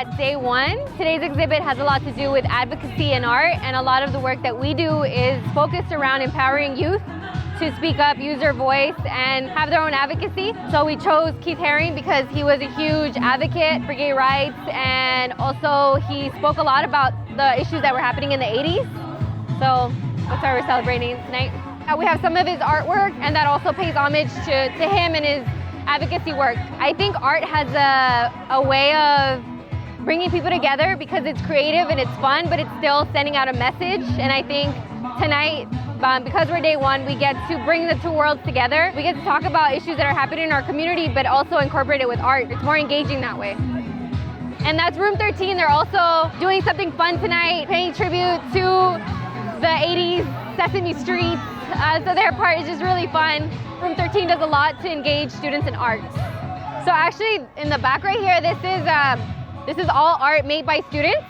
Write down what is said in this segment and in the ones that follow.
at day one. Today's exhibit has a lot to do with advocacy and art, and a lot of the work that we do is focused around empowering youth to speak up, use their voice, and have their own advocacy. So we chose Keith Haring because he was a huge advocate for gay rights, and also he spoke a lot about the issues that were happening in the 80s. So that's why we're celebrating tonight. We have some of his artwork, and that also pays homage to him and his advocacy work. I think art has a way of bringing people together because it's creative and it's fun, but it's still sending out a message. And I think tonight, because we're day one, we get to bring the two worlds together. We get to talk about issues that are happening in our community, but also incorporate it with art. It's more engaging that way. And that's room 13. They're also doing something fun tonight, paying tribute to the 80s Sesame Street. So their part is just really fun. Room 13 does a lot to engage students in art. So actually, in the back right here, this is all art made by students.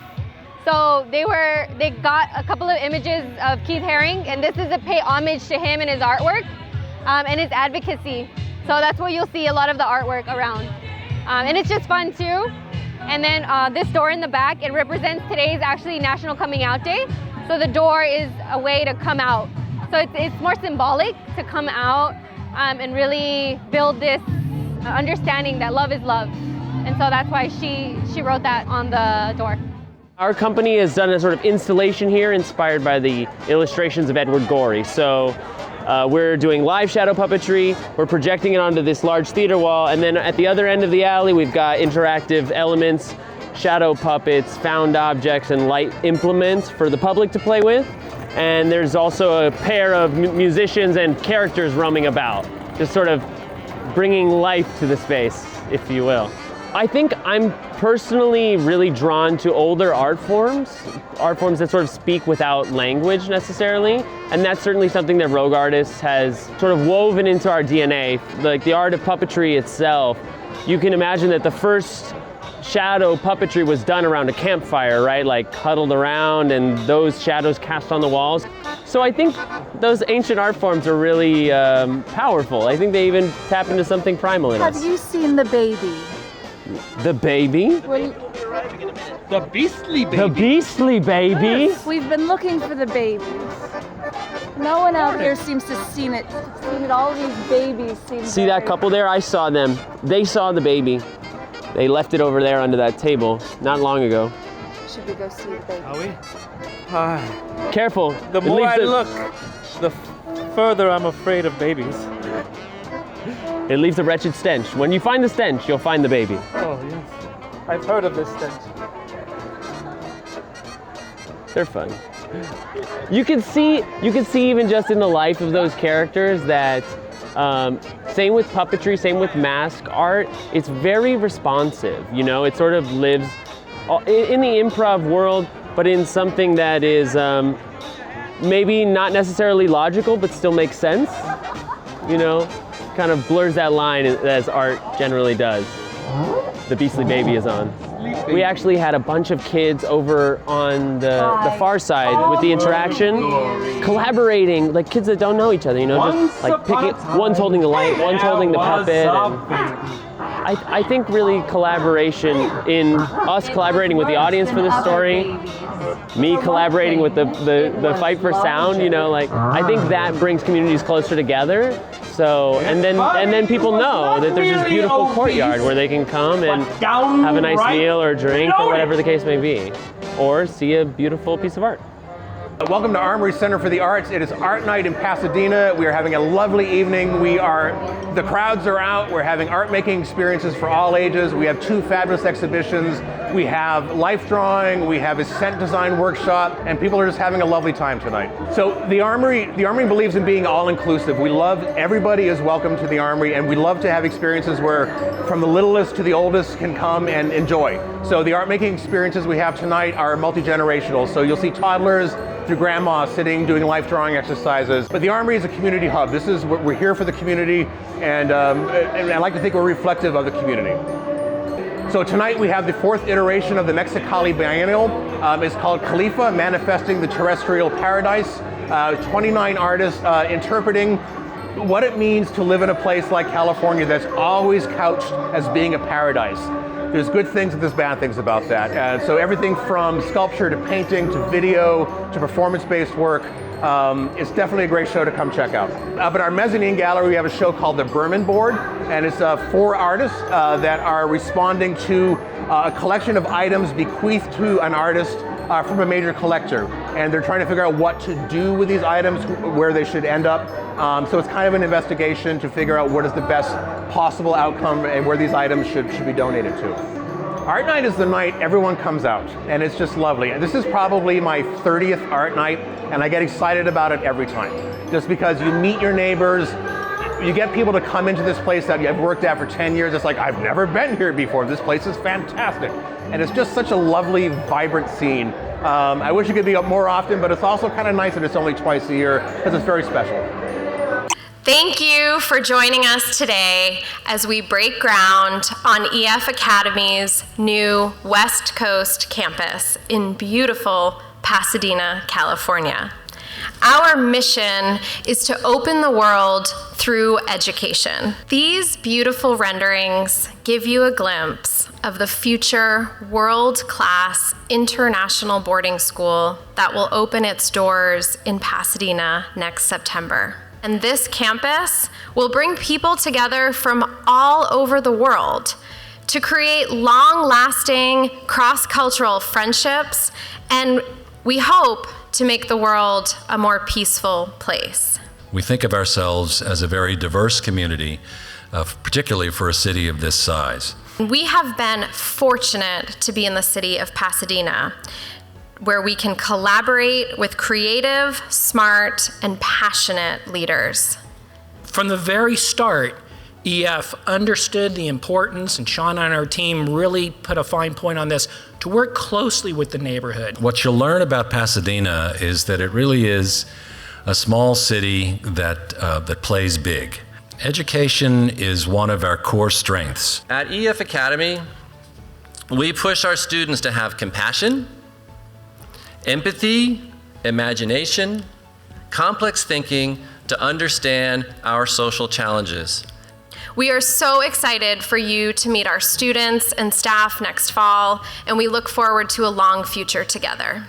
So they got a couple of images of Keith Haring, and this is to pay homage to him and his artwork and his advocacy. So that's where you'll see a lot of the artwork around. And it's just fun too. And then this door in the back, it represents today's actually National Coming Out Day. So the door is a way to come out. So it's more symbolic to come out and really build this understanding that love is love. And so that's why she wrote that on the door. Our company has done a sort of installation here inspired by the illustrations of Edward Gorey. So we're doing live shadow puppetry, we're projecting it onto this large theater wall, and then at the other end of the alley we've got interactive elements, shadow puppets, found objects, and light implements for the public to play with. And there's also a pair of musicians and characters roaming about, just sort of bringing life to the space, if you will. I think I'm personally really drawn to older art forms that sort of speak without language necessarily, and that's certainly something that Rogue Artists has sort of woven into our DNA. Like the art of puppetry itself, you can imagine that the first shadow puppetry was done around a campfire, right? Like huddled around and those shadows cast on the walls. So I think those ancient art forms are really powerful. I think they even tap into something primal in us. Have you seen the baby? The baby? The beastly baby. The beastly baby? We've been looking for the baby. No one out here seems to have seen it. All these babies seem See that couple there? I saw them. They saw the baby. They left it over there under that table not long ago. Should we go see the baby? Are we? Careful. The more I look, the further I'm afraid of babies. It leaves a wretched stench. When you find the stench, you'll find the baby. Oh, yes. I've heard of this stench. They're fun. You can see even just in the life of those characters that same with puppetry, same with mask art, it's very responsive, you know? It sort of lives in the improv world, but in something that is maybe not necessarily logical, but still makes sense, you know? Kind of blurs that line as art generally does. The beastly baby is on. We actually had a bunch of kids over on the far side with the interaction, collaborating, like kids that don't know each other, you know, just like picking, one's holding the light, one's holding the puppet. And I think really collaboration in us collaborating with the audience for this story, me collaborating with the fight for sound, you know, like I think that brings communities closer together. So, and then people know that there's this beautiful courtyard where they can come and have a nice meal or drink or whatever the case may be, or see a beautiful piece of art. Welcome to Armory Center for the Arts. It is Art Night in Pasadena. We are having a lovely evening. The crowds are out. We're having art making experiences for all ages. We have 2 fabulous exhibitions. We have life drawing, we have a scent design workshop, and people are just having a lovely time tonight. So the Armory believes in being all-inclusive. We love everybody is welcome to the Armory, and we love to have experiences where from the littlest to the oldest can come and enjoy. So the art making experiences we have tonight are multi-generational. So you'll see toddlers through grandma sitting doing life drawing exercises. But the Armory is a community hub. This is what we're here for, the community, and I like to think we're reflective of the community. So tonight we have the 4th iteration of the Mexicali Biennial. It's called Khalifa, Manifesting the Terrestrial Paradise. 29 artists interpreting what it means to live in a place like California that's always couched as being a paradise. There's good things and there's bad things about that. So everything from sculpture to painting to video to performance-based work, it's definitely a great show to come check out. Up at our mezzanine gallery, we have a show called the Berman Board, and it's 4 artists that are responding to a collection of items bequeathed to an artist from a major collector, and they're trying to figure out what to do with these items, where they should end up. So it's kind of an investigation to figure out what is the best possible outcome and where these items should be donated to. Art Night is the night everyone comes out, and it's just lovely. And this is probably my 30th Art Night, and I get excited about it every time. Just because you meet your neighbors, you get people to come into this place that you've worked at for 10 years. It's like, I've never been here before. This place is fantastic. And it's just such a lovely, vibrant scene. I wish it could be up more often, but it's also kind of nice that it's only twice a year because it's very special. Thank you for joining us today as we break ground on EF Academy's new West Coast campus in beautiful Pasadena, California. Our mission is to open the world through education. These beautiful renderings give you a glimpse of the future world-class international boarding school that will open its doors in Pasadena next September. And this campus will bring people together from all over the world to create long-lasting cross-cultural friendships, and we hope to make the world a more peaceful place. We think of ourselves as a very diverse community, particularly for a city of this size. We have been fortunate to be in the city of Pasadena, where we can collaborate with creative, smart, and passionate leaders. From the very start, EF understood the importance, and Sean and our team really put a fine point on this, to work closely with the neighborhood. What you'll learn about Pasadena is that it really is a small city that plays big. Education is one of our core strengths. At EF Academy, we push our students to have compassion, empathy, imagination, complex thinking to understand our social challenges. We are so excited for you to meet our students and staff next fall, and we look forward to a long future together.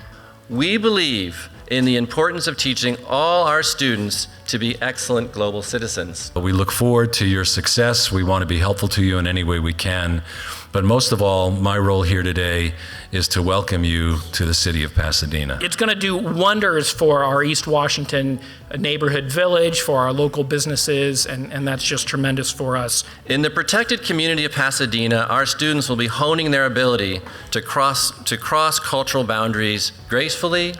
We believe in the importance of teaching all our students to be excellent global citizens. We look forward to your success. We want to be helpful to you in any way we can. But most of all, my role here today is to welcome you to the city of Pasadena. It's going to do wonders for our East Washington neighborhood village, for our local businesses, and that's just tremendous for us. In the protected community of Pasadena, our students will be honing their ability to cross cultural boundaries gracefully,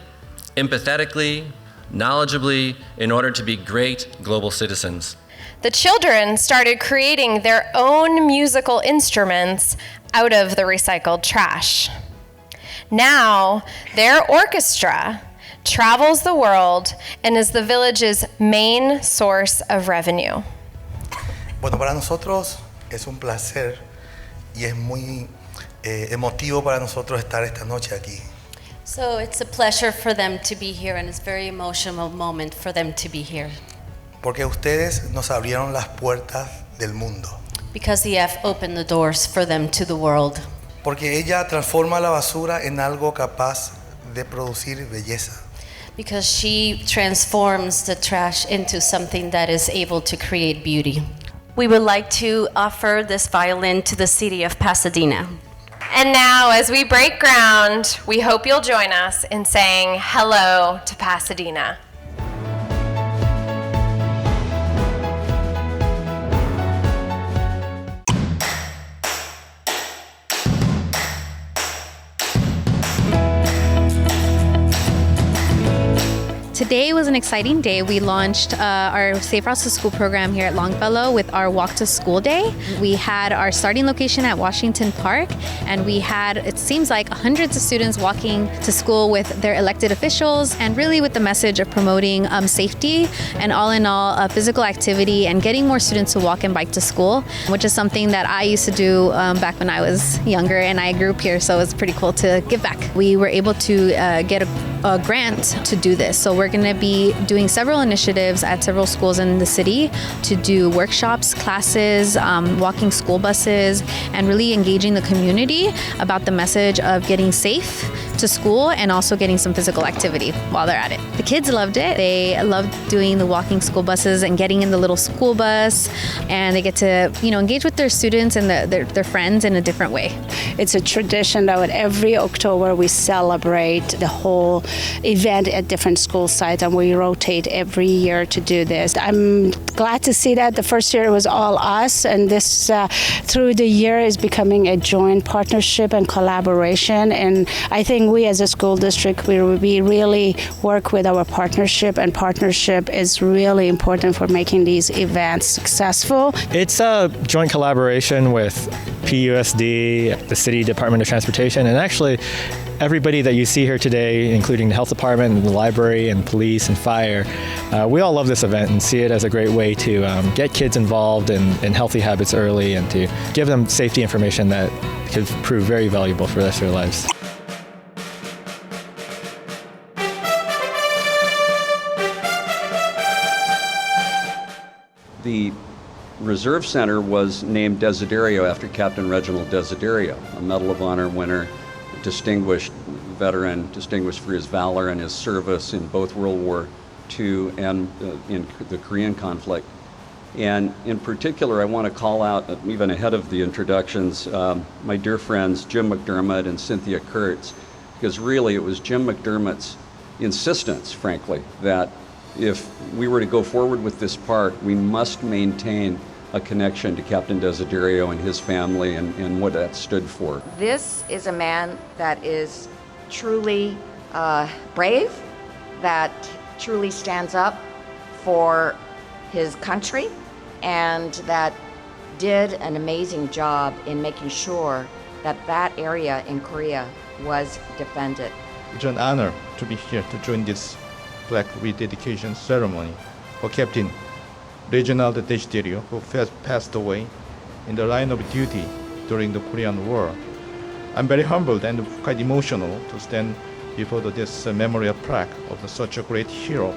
empathetically, knowledgeably, in order to be great global citizens. The children started creating their own musical instruments out of the recycled trash. Now, their orchestra travels the world and is the village's main source of revenue. Bueno, para nosotros es un placer y es muy emotivo para nosotros estar esta noche aquí. So it's a pleasure for them to be here, and it's a very emotional moment for them to be here. Porque ustedes nos abrieron las puertas del mundo. Because EF opened the doors for them to the world. Porque ella transforma la basura en algo capaz de producir belleza. Because she transforms the trash into something that is able to create beauty. We would like to offer this violin to the city of Pasadena. And now, as we break ground, we hope you'll join us in saying hello to Pasadena. Today was an exciting day. We launched our Safe Routes to School program here at Longfellow with our Walk to School Day. We had our starting location at Washington Park, and we had, it seems like, hundreds of students walking to school with their elected officials, and really with the message of promoting safety and all in all physical activity and getting more students to walk and bike to school, which is something that I used to do back when I was younger, and I grew up here, so it's pretty cool to give back. We were able to get a grant to do this, so we're going to be doing several initiatives at several schools in the city to do workshops, classes, walking school buses, and really engaging the community about the message of getting safe to school and also getting some physical activity while they're at it. The kids loved it. They loved doing the walking school buses and getting in the little school bus, and they get to, engage with their students and their friends in a different way. It's a tradition that every October we celebrate the whole event at different school sites, and we rotate every year to do this. I'm glad to see that the first year it was all us, and this through the year is becoming a joint partnership and collaboration. And I think we as a school district, we really work with our partnership, and partnership is really important for making these events successful. It's a joint collaboration with PUSD, the City Department of Transportation, and actually everybody that you see here today, including the health department and the library and police and fire. We all love this event and see it as a great way to get kids involved in healthy habits early and to give them safety information that could prove very valuable for the rest of their lives. The Reserve Center was named Desiderio after Captain Reginald Desiderio, a Medal of Honor winner, distinguished veteran, distinguished for his valor and his service in both World War II and in the Korean conflict. And in particular, I want to call out, even ahead of the introductions, my dear friends Jim McDermott and Cynthia Kurtz, because really it was Jim McDermott's insistence, frankly, that if we were to go forward with this park, we must maintain a connection to Captain Desiderio and his family and what that stood for. This is a man that is truly brave, that truly stands up for his country, and that did an amazing job in making sure that that area in Korea was defended. It's an honor to be here to join this plaque rededication ceremony for Captain Reginald Desiderio, who passed away in the line of duty during the Korean War. I'm very humbled and quite emotional to stand before this memorial plaque of such a great hero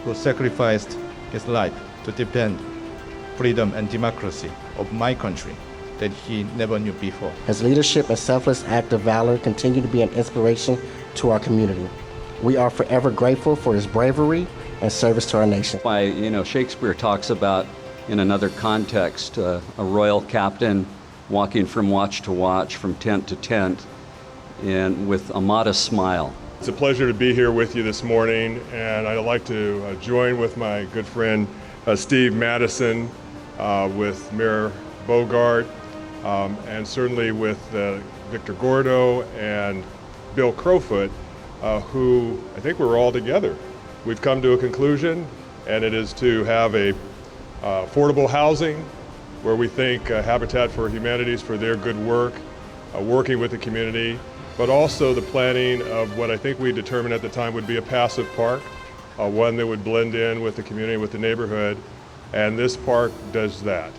who sacrificed his life to defend freedom and democracy of my country that he never knew before. His leadership and selfless act of valor continue to be an inspiration to our community. We are forever grateful for his bravery and service to our nation. Shakespeare talks about, in another context, a royal captain walking from watch to watch, from tent to tent, and with a modest smile. It's a pleasure to be here with you this morning, and I'd like to join with my good friend Steve Madison, with Mayor Bogart, and certainly with Victor Gordo and Bill Crowfoot, who I think we're all together. We've come to a conclusion, and it is to have a affordable housing where we thank Habitat for Humanities for their good work, working with the community, but also the planning of what I think we determined at the time would be a passive park, one that would blend in with the community, with the neighborhood, and this park does that.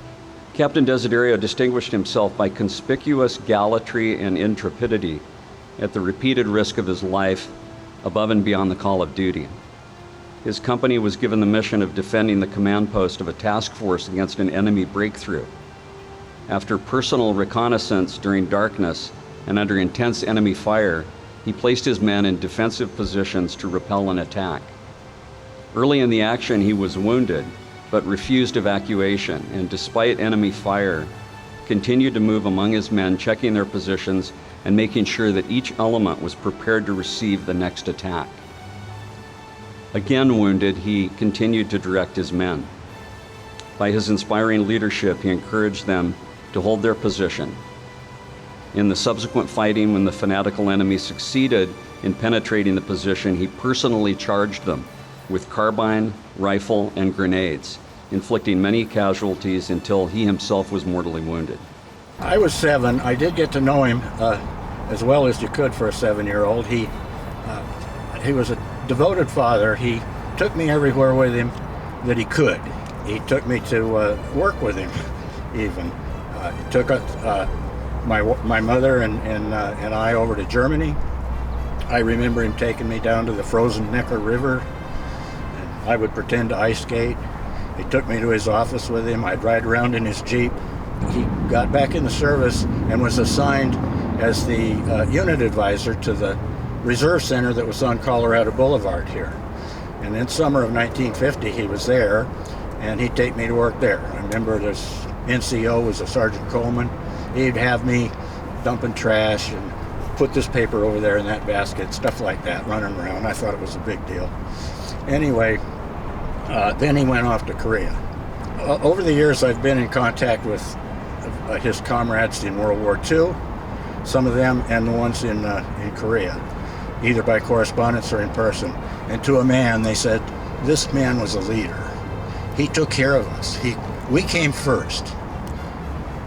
Captain Desiderio distinguished himself by conspicuous gallantry and intrepidity at the repeated risk of his life above and beyond the call of duty. His company was given the mission of defending the command post of a task force against an enemy breakthrough. After personal reconnaissance during darkness and under intense enemy fire, he placed his men in defensive positions to repel an attack. Early in the action, he was wounded, but refused evacuation, and despite enemy fire, continued to move among his men, checking their positions and making sure that each element was prepared to receive the next attack. Again wounded, he continued to direct his men. By his inspiring leadership, he encouraged them to hold their position. In the subsequent fighting, when the fanatical enemy succeeded in penetrating the position, he personally charged them with carbine, rifle, and grenades, inflicting many casualties until he himself was mortally wounded. I was 7. I did get to know him as well as you could for a 7-year-old. He was a devoted father. He took me everywhere with him that he could. He took me to work with him, even. He took my mother and I over to Germany. I remember him taking me down to the frozen Neckar River, and I would pretend to ice skate. He took me to his office with him. I'd ride around in his Jeep. he got back in the service and was assigned as the unit advisor to the Reserve Center that was on Colorado Boulevard here. And in summer of 1950, he was there, and he'd take me to work there. I remember this NCO was a Sergeant Coleman. He'd have me dumping trash and put this paper over there in that basket, stuff like that, running around. I thought it was a big deal. Anyway, then he went off to Korea. Over the years, I've been in contact with his comrades in World War II, some of them, and the ones in Korea, either by correspondence or in person. And to a man, they said, this man was a leader. He took care of us. We came first.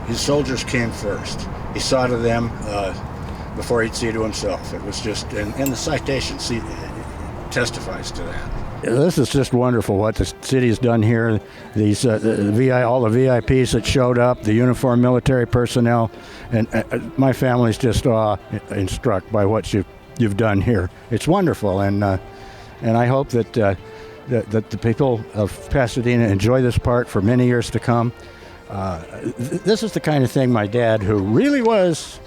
His soldiers came first. He saw to them before he'd see to himself. It was just, and the citation testifies to that. This is just wonderful what the city has done here. These all the VIPs that showed up, the uniformed military personnel, and my family's just awe-struck by what you've done here. It's wonderful, and I hope that the people of Pasadena enjoy this park for many years to come. This is the kind of thing my dad, who really was,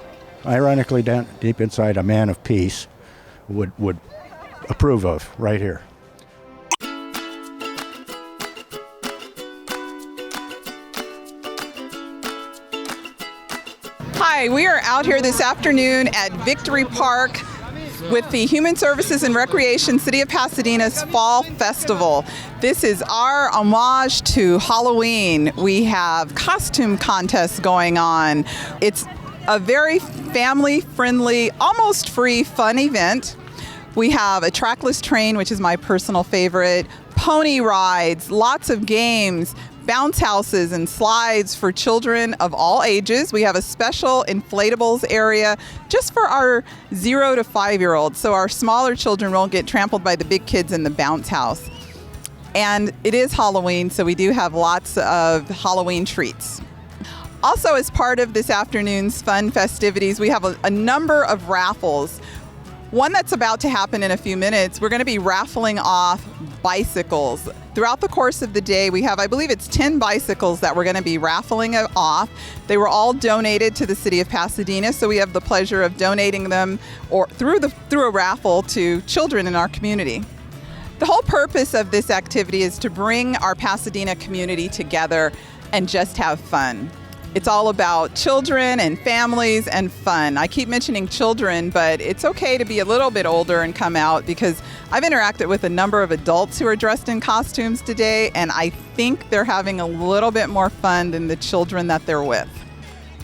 ironically, deep inside a man of peace, would approve of right here. Hi, we are out here this afternoon at Victory Park with the Human Services and Recreation City of Pasadena's Fall Festival. This is our homage to Halloween. We have costume contests going on. It's a very family-friendly, almost free, fun event. We have a trackless train, which is my personal favorite, pony rides, lots of games, bounce houses and slides for children of all ages. We have a special inflatables area just for our 0 to 5-year-olds, so our smaller children won't get trampled by the big kids in the bounce house. And it is Halloween, so we do have lots of Halloween treats. Also, as part of this afternoon's fun festivities, we have a number of raffles. One that's about to happen in a few minutes, we're going to be raffling off bicycles. Throughout the course of the day, we have, I believe it's 10 bicycles that we're going to be raffling off. They were all donated to the city of Pasadena, so we have the pleasure of donating them through a raffle to children in our community. The whole purpose of this activity is to bring our Pasadena community together and just have fun. It's all about children and families and fun. I keep mentioning children, but it's okay to be a little bit older and come out, because I've interacted with a number of adults who are dressed in costumes today, and I think they're having a little bit more fun than the children that they're with.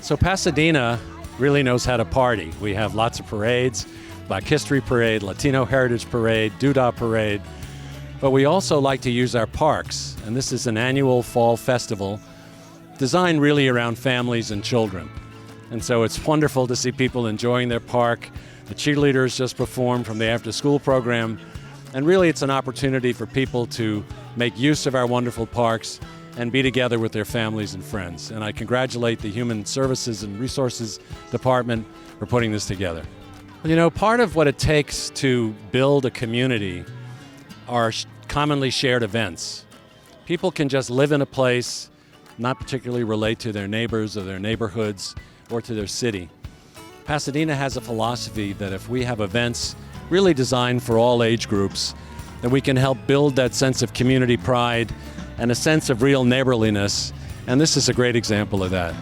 So Pasadena really knows how to party. We have lots of parades, Black History Parade, Latino Heritage Parade, Doodah Parade, but we also like to use our parks, and this is an annual fall festival designed really around families and children. And so it's wonderful to see people enjoying their park. The cheerleaders just performed from the after-school program, and really it's an opportunity for people to make use of our wonderful parks and be together with their families and friends. And I congratulate the Human Services and Resources Department for putting this together. You know, part of what it takes to build a community are commonly shared events. People can just live in a place, not particularly relate to their neighbors or their neighborhoods or to their city. Pasadena has a philosophy that if we have events really designed for all age groups, then we can help build that sense of community pride and a sense of real neighborliness, and this is a great example of that.